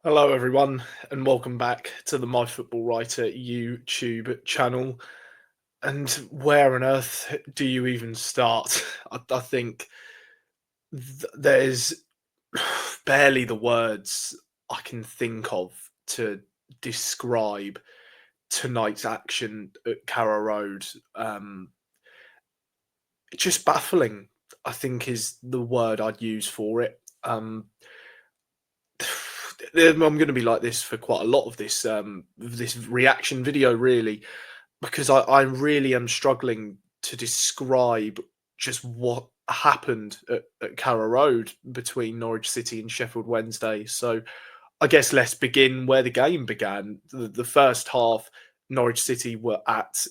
Hello, everyone, and welcome back to the My Football Writer YouTube channel. And where on earth do you even start? I think there's barely the words I can think of to describe tonight's action at Carrow Road. Just baffling, I think, is the word I'd use for it. I'm going to be like this for quite a lot of this reaction video, really, because I really am struggling to describe just what happened at Carrow Road between Norwich City and Sheffield Wednesday. So I guess let's begin where the game began. The first half, Norwich City were at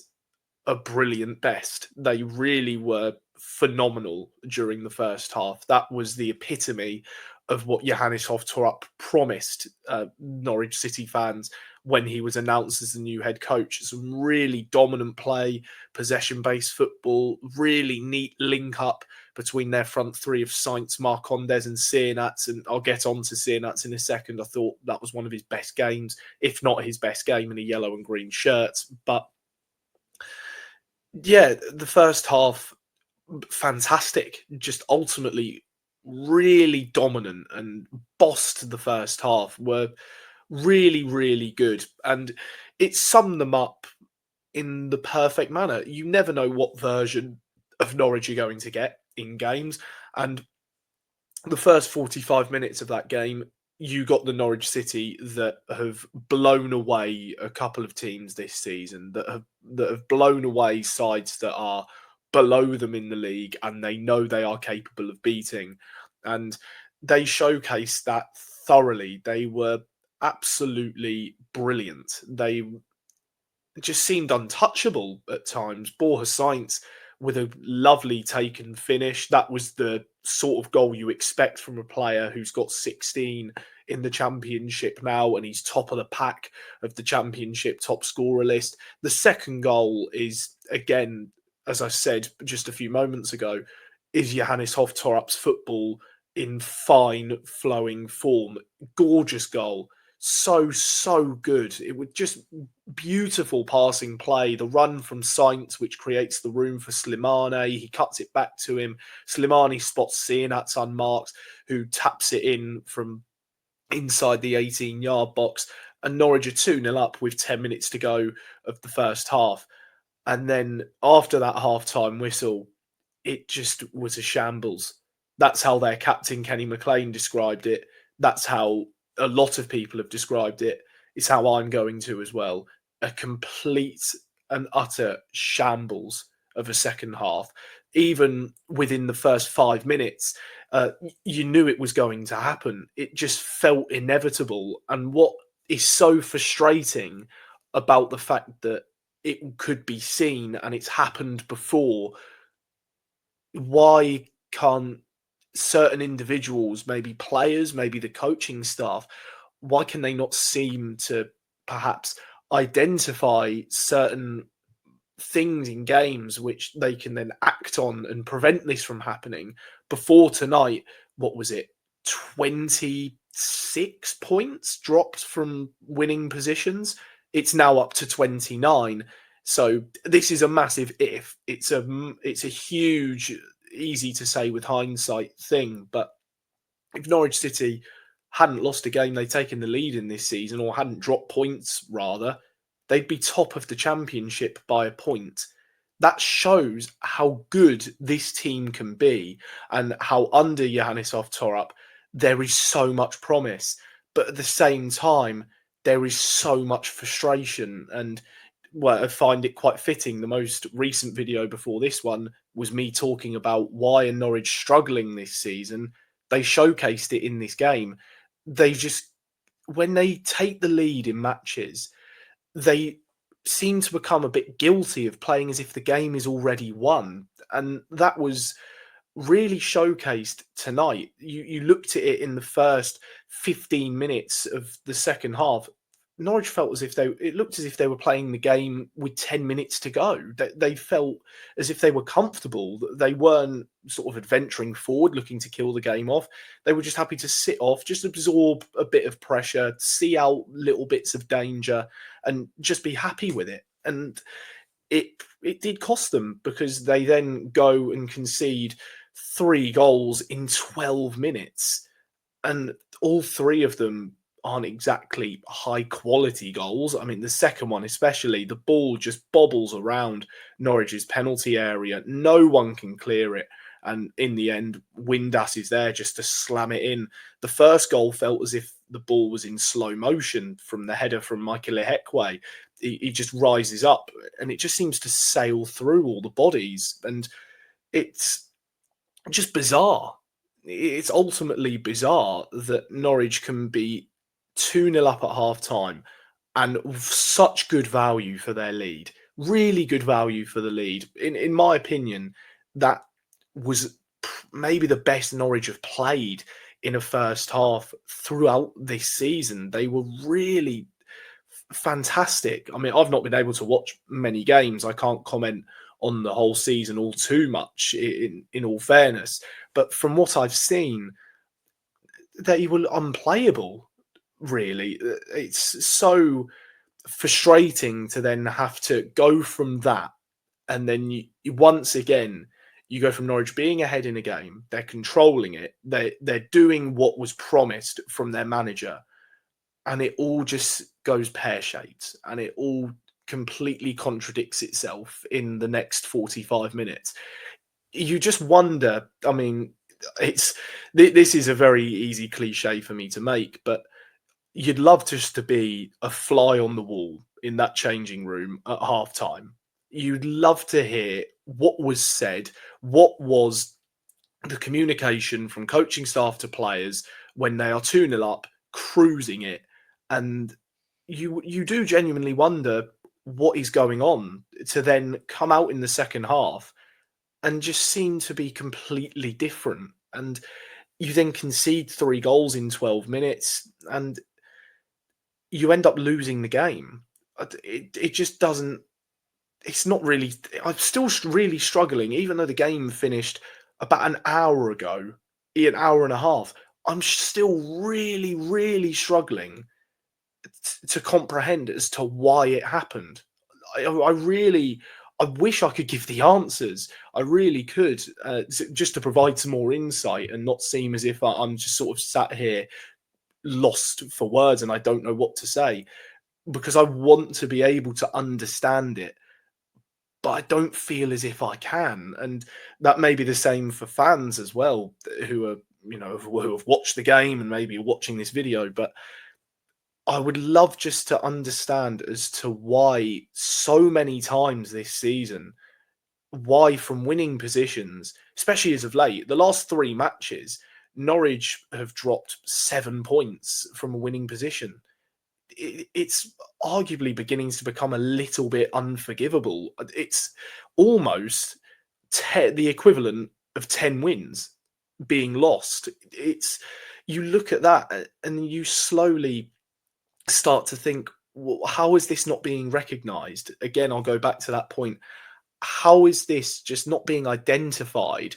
a brilliant best. They really were phenomenal during the first half. That was the epitome of what Johannes Hoftorp promised Norwich City fans when he was announced as the new head coach. Some really dominant play, possession-based football, really neat link-up between their front three of Sainz, Marcondes and Sienats, and I'll get on to Sienats in a second. I thought that was one of his best games, if not his best game in a yellow and green shirt. But yeah, the first half, fantastic. Just ultimately really dominant and bossed the first half. Were really, really good. And it summed them up in the perfect manner. You never know what version of Norwich you're going to get in games. And the first 45 minutes of that game, you got the Norwich City that have blown away a couple of teams this season, that have blown away sides that are below them in the league, and they know they are capable of beating. And they showcased that thoroughly. They were absolutely brilliant. They just seemed untouchable at times. Borja Sainz with a lovely taken finish. That was the sort of goal you expect from a player who's got 16 in the championship now, and he's top of the pack of the championship top scorer list. The second goal is, again, as I said just a few moments ago, is Johannes Hoftorp's football in fine flowing form. Gorgeous goal. So good. It was just beautiful passing play. The run from Sainz, which creates the room for Slimane. He cuts it back to him. Slimane spots Sienats unmarked, who taps it in from inside the 18-yard box. And Norwich are 2-0 up with 10 minutes to go of the first half. And then after that half-time whistle, it just was a shambles. That's how their captain, Kenny McLean, described it. That's how a lot of people have described it. It's how I'm going to as well. A complete and utter shambles of a second half. Even within the first 5 minutes, you knew it was going to happen. It just felt inevitable. And what is so frustrating about the fact that it could be seen and it's happened before, why can't certain individuals, maybe players, maybe the coaching staff, why can they not seem to perhaps identify certain things in games which they can then act on and prevent this from happening? Before tonight, what was it? 26 points dropped from winning positions. It's now up to 29. So this is a massive if. It's a huge, easy to say with hindsight thing. But if Norwich City hadn't lost a game, they'd taken the lead in this season, or hadn't dropped points rather, they'd be top of the championship by a point. That shows how good this team can be, and how under Johannes Torap there is so much promise. But at the same time, there is so much frustration. And well, I find it quite fitting. The most recent video before this one was me talking about why are Norwich struggling this season. They showcased it in this game. They just, when they take the lead in matches, they seem to become a bit guilty of playing as if the game is already won. And that was really showcased tonight. You looked at it in the first 15 minutes of the second half. Norwich felt as if it looked as if they were playing the game with 10 minutes to go. They felt as if they were comfortable. They weren't sort of adventuring forward, looking to kill the game off. They were just happy to sit off, just absorb a bit of pressure, see out little bits of danger, and just be happy with it. And it did cost them, because they then go and concede 3 goals in 12 minutes, and all three of them aren't exactly high quality goals. I mean, the second one, especially, the ball just bobbles around Norwich's penalty area. No one can clear it. And in the end, Windass is there just to slam it in. The first goal felt as if the ball was in slow motion from the header from Michael Ehekwe. He just rises up, and it just seems to sail through all the bodies. And it's just bizarre. It's ultimately bizarre that Norwich can be 2-0 up at half time and such good value for their lead. Really good value for the lead. In my opinion, that was maybe the best Norwich have played in a first half throughout this season. They were really fantastic. I mean, I've not been able to watch many games. I can't comment on the whole season all too much, in all fairness. But from what I've seen, they were unplayable, really. It's so frustrating to then have to go from that. And then once again, you go from Norwich being ahead in a game, they're controlling it, they're doing what was promised from their manager, and it all just goes pear-shaped, and it all completely contradicts itself in the next 45 minutes. You just wonder, I mean, this is a very easy cliche for me to make, but you'd love just to be a fly on the wall in that changing room at halftime. You'd love to hear what was said, what was the communication from coaching staff to players when they are 2-0 up, cruising it. And you do genuinely wonder what is going on, to then come out in the second half and just seem to be completely different. And you then concede 3 goals in 12 minutes, and you end up losing the game. It just doesn't. It's not really. I'm still really struggling, even though the game finished about an hour ago, an hour and a half. I'm still really, really struggling to comprehend as to why it happened. I really, I wish I could give the answers. I really could, just to provide some more insight and not seem as if I'm just sort of sat here lost for words and I don't know what to say, because I want to be able to understand it, but I don't feel as if I can. And that may be the same for fans as well, who are, who have watched the game and maybe are watching this video. But I would love just to understand as to why so many times this season, why from winning positions, especially as of late, the last 3 matches, Norwich have dropped 7 points from a winning position. It's arguably beginning to become a little bit unforgivable. It's almost the equivalent of 10 wins being lost. It's, you look at that and you slowly start to think, well, how is this not being recognized? Again, I'll go back to that point. How is this just not being identified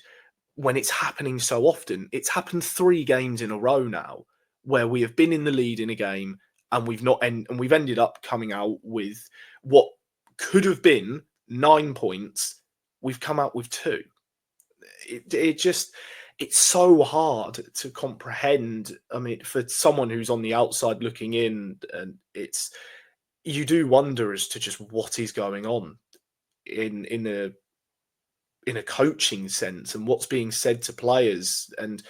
when it's happening so often? It's happened 3 games in a row now where we have been in the lead in a game and we've ended up coming out with what could have been 9 points. We've come out with 2. It just, it's so hard to comprehend. I mean, for someone who's on the outside looking in, and you do wonder as to just what is going on in a coaching sense, and what's being said to players. And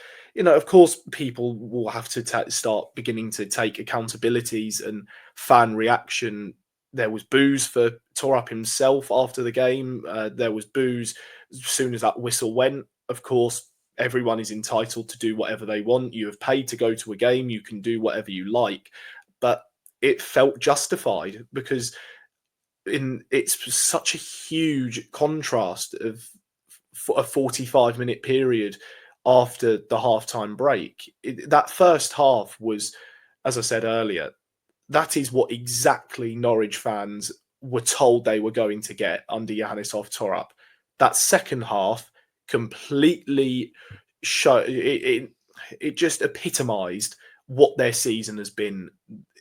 of course, people will have to start beginning to take accountabilities and fan reaction. There was boos for Torup himself after the game. There was boos as soon as that whistle went. Of course, everyone is entitled to do whatever they want. You have paid to go to a game. You can do whatever you like. But it felt justified, because it's such a huge contrast of a 45-minute period after the halftime break. That first half was, as I said earlier, that is what exactly Norwich fans were told they were going to get under Johannes Torap. That second half completely it just epitomised what their season has been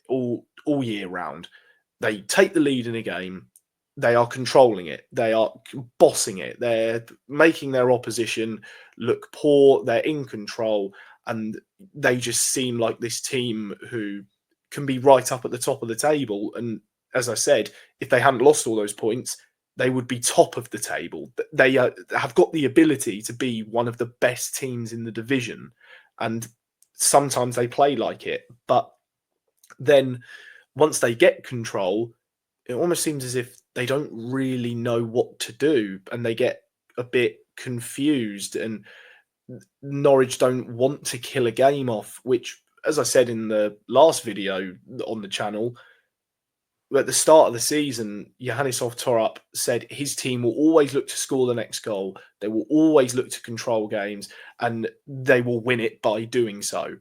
all year round. They take the lead in a game, they are controlling it, they are bossing it, they're making their opposition look poor, they're in control, and they just seem like this team who can be right up at the top of the table. And as I said, if they hadn't lost all those points, they would be top of the table. They have got the ability to be one of the best teams in the division, and sometimes they play like it. But then once they get control, it almost seems as if they don't really know what to do, and they get a bit confused, and Norwich don't want to kill a game off, which, as I said in the last video on the channel, at the start of the season, Johannes Torap said his team will always look to score the next goal. They will always look to control games, and they will win it by doing so.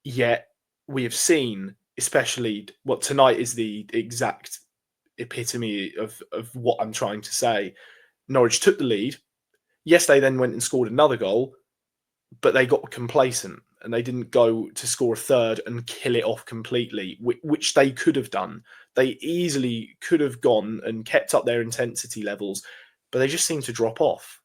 Yet we have seen, especially what tonight is the exact epitome of what I'm trying to say. Norwich took the lead. Yes, they then went and scored another goal, but they got complacent and they didn't go to score a third and kill it off completely, which they could have done. They easily could have gone and kept up their intensity levels, but they just seem to drop off.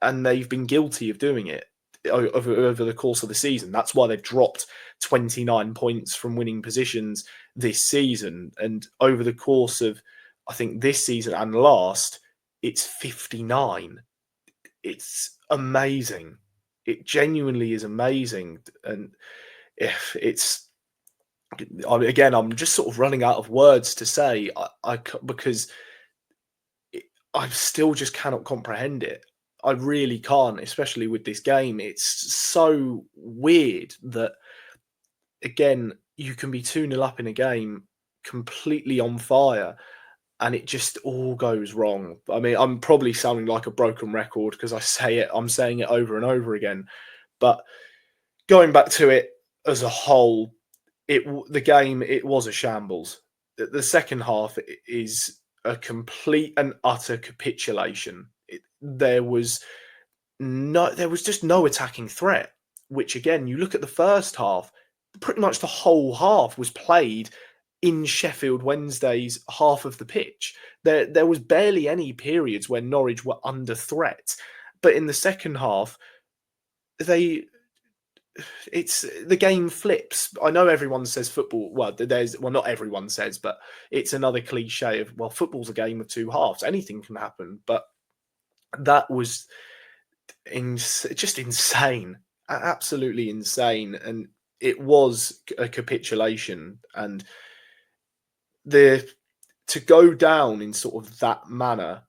And they've been guilty of doing it over the course of the season. That's why they've dropped 29 points from winning positions this season. And over the course of, I think, this season and last, it's 59. It's amazing. It genuinely is amazing. And if it's, again, I'm just sort of running out of words to say, because I still just cannot comprehend it. I really can't, especially with this game. It's so weird that, again, you can be 2-0 up in a game, completely on fire, and it just all goes wrong. I mean, I'm probably sounding like a broken record because I'm saying it over and over again. But going back to it as a whole, the game, it was a shambles. The second half is a complete and utter capitulation. There was just no attacking threat, which, again, you look at the first half, pretty much the whole half was played in Sheffield Wednesday's half of the pitch. There was barely any periods where Norwich were under threat. But in the second half, the game flips. I know everyone says football. Well, not everyone says, but it's another cliche of, well, football's a game of two halves. Anything can happen. But that was just insane, absolutely insane, and it was a capitulation. And to go down in sort of that manner,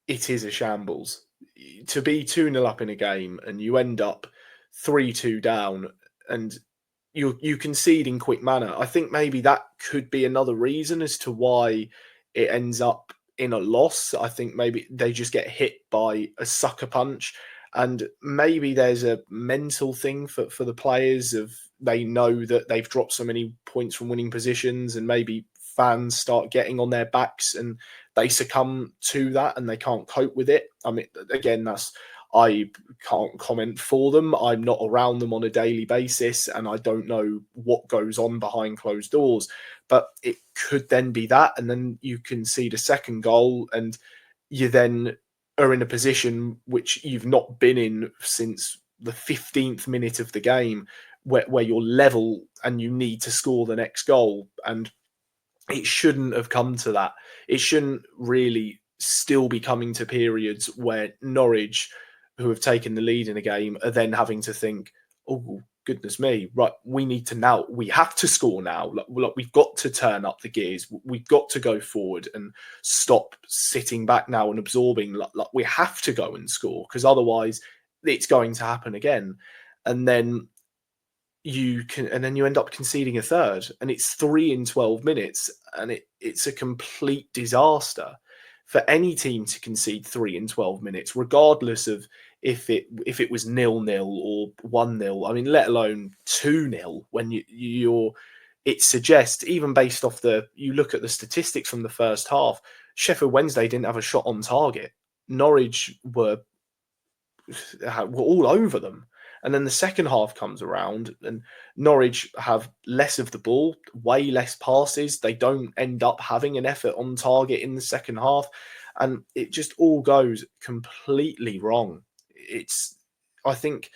it is a shambles. To be 2-0 up in a game and you end up 3-2 down and you concede in quick manner. I think maybe that could be another reason as to why it ends up in a loss. I think maybe they just get hit by a sucker punch, and maybe there's a mental thing for the players of, they know that they've dropped so many points from winning positions, and maybe fans start getting on their backs and they succumb to that and they can't cope with it. I mean, again, I can't comment for them. I'm not around them on a daily basis, and I don't know what goes on behind closed doors. But it could then be that, and then you concede a second goal, and you then are in a position which you've not been in since the 15th minute of the game, where you're level and you need to score the next goal. And it shouldn't have come to that. It shouldn't really still be coming to periods where Norwich, who have taken the lead in a game, are then having to think, oh, goodness me, right, we have to score now. Like, we've got to turn up the gears. We've got to go forward and stop sitting back now and absorbing. Like we have to go and score, because otherwise it's going to happen again. And then you end up conceding a third, and it's 3 in 12 minutes, and it's a complete disaster for any team to concede 3 in 12 minutes, regardless of if it was 0-0 or 1-0. I mean, let alone 2-0, when you're it suggests, even based off you look at the statistics from the first half, Sheffield Wednesday didn't have a shot on target. Norwich were all over them. And then the second half comes around and Norwich have less of the ball, way less passes. They don't end up having an effort on target in the second half. And it just all goes completely wrong. I think,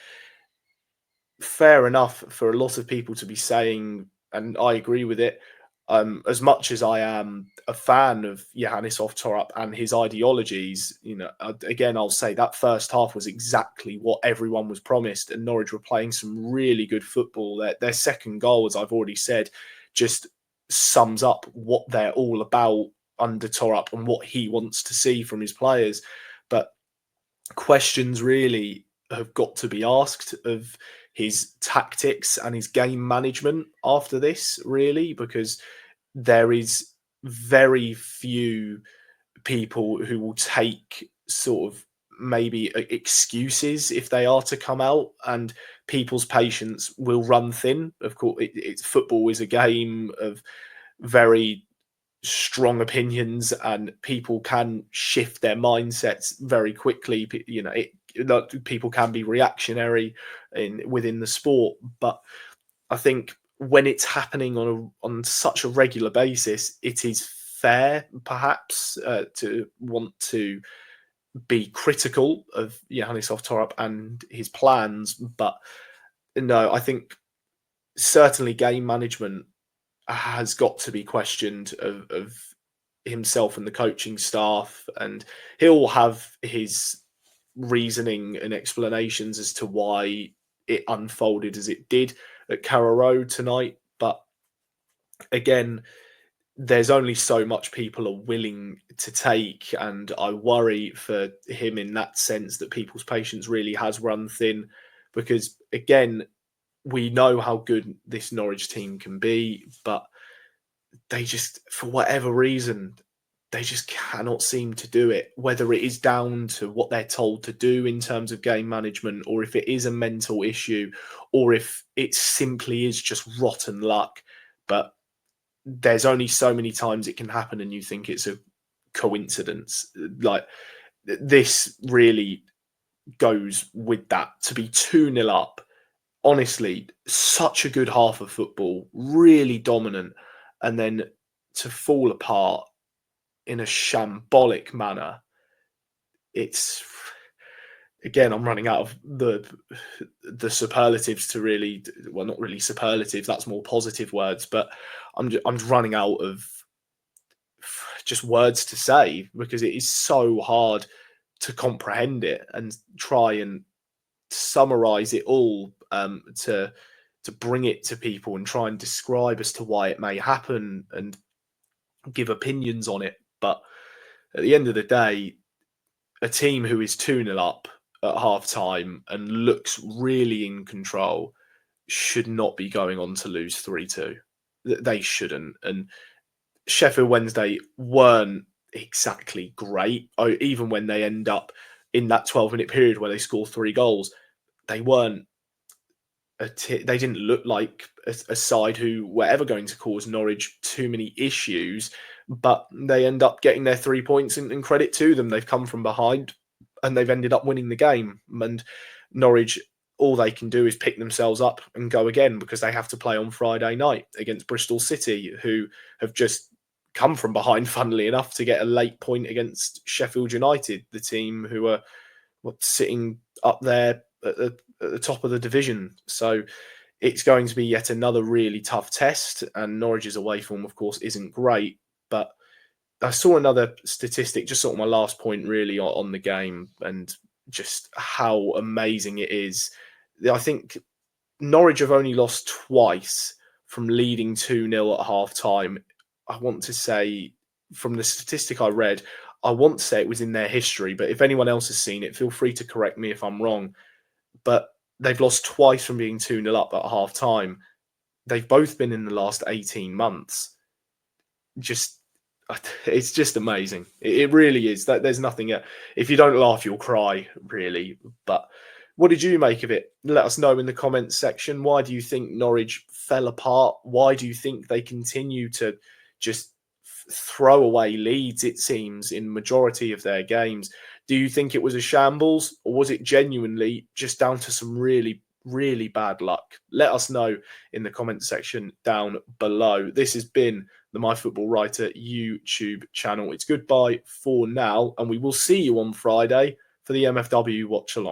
fair enough for a lot of people to be saying, and I agree with it, as much as I am a fan of Johannes Oftorup and his ideologies, again, I'll say that first half was exactly what everyone was promised, and Norwich were playing some really good football. Their second goal, as I've already said, just sums up what they're all about under Torup and what he wants to see from his players. But questions really have got to be asked of his tactics and his game management after this, really, because there is very few people who will take sort of maybe excuses if they are to come out, and people's patience will run thin. Of course, football is a game of very strong opinions, and people can shift their mindsets very quickly. People can be reactionary within the sport, but I think when it's happening on such a regular basis, it is fair, perhaps, to want to be critical of Johannes Oftorup and his plans. But no, I think certainly game management has got to be questioned of himself and the coaching staff, and he'll have his reasoning and explanations as to why it unfolded as it did at Carrow Road tonight. But again, there's only so much people are willing to take, and I worry for him in that sense that people's patience really has run thin, because again, we know how good this Norwich team can be, but they just, for whatever reason, they just cannot seem to do it, whether it is down to what they're told to do in terms of game management, or if it is a mental issue, or if it simply is just rotten luck. But there's only so many times it can happen and you think it's a coincidence. Like, this really goes with that. To be 2-0 up, honestly, such a good half of football, really dominant, and then to fall apart in a shambolic manner. It's, again, I'm running out of the superlatives to really, well, not really superlatives, that's more positive words, but I'm running out of just words to say, because it is so hard to comprehend it and try and summarize it all, to bring it to people and try and describe as to why it may happen and give opinions on it. But at the end of the day, a team who is 2-0 up at half time and looks really in control should not be going on to lose 3-2. They shouldn't. And Sheffield Wednesday weren't exactly great. Even when they end up in that 12-minute period where they score 3 goals, they weren't they didn't look like a side who were ever going to cause Norwich too many issues, but they end up getting their 3 points, and credit to them. They've come from behind and they've ended up winning the game. And Norwich, all they can do is pick themselves up and go again, because they have to play on Friday night against Bristol City, who have just come from behind, funnily enough, to get a late point against Sheffield United, the team who are sitting up there at the top of the division. So it's going to be yet another really tough test, and Norwich's away form, of course, isn't great. But I saw another statistic, just sort of my last point really on the game, and just how amazing it is. I think Norwich have only lost twice from leading 2-0 at half time. I want to say, from the statistic I read, I want to say it was in their history, but if anyone else has seen it, feel free to correct me if I'm wrong. But they've lost twice from being 2-0 up at half time. They've both been in the last 18 months. It's just amazing. It really is. There's nothing. If you don't laugh, you'll cry, really. But what did you make of it? Let us know in the comments section. Why do you think Norwich fell apart? Why do you think they continue to just throw away leads, it seems, in majority of their games? Do you think it was a shambles, or was it genuinely just down to some really, really bad luck? Let us know in the comment section down below. This has been the My Football Writer YouTube channel. It's goodbye for now, and we will see you on Friday for the MFW Watch Along.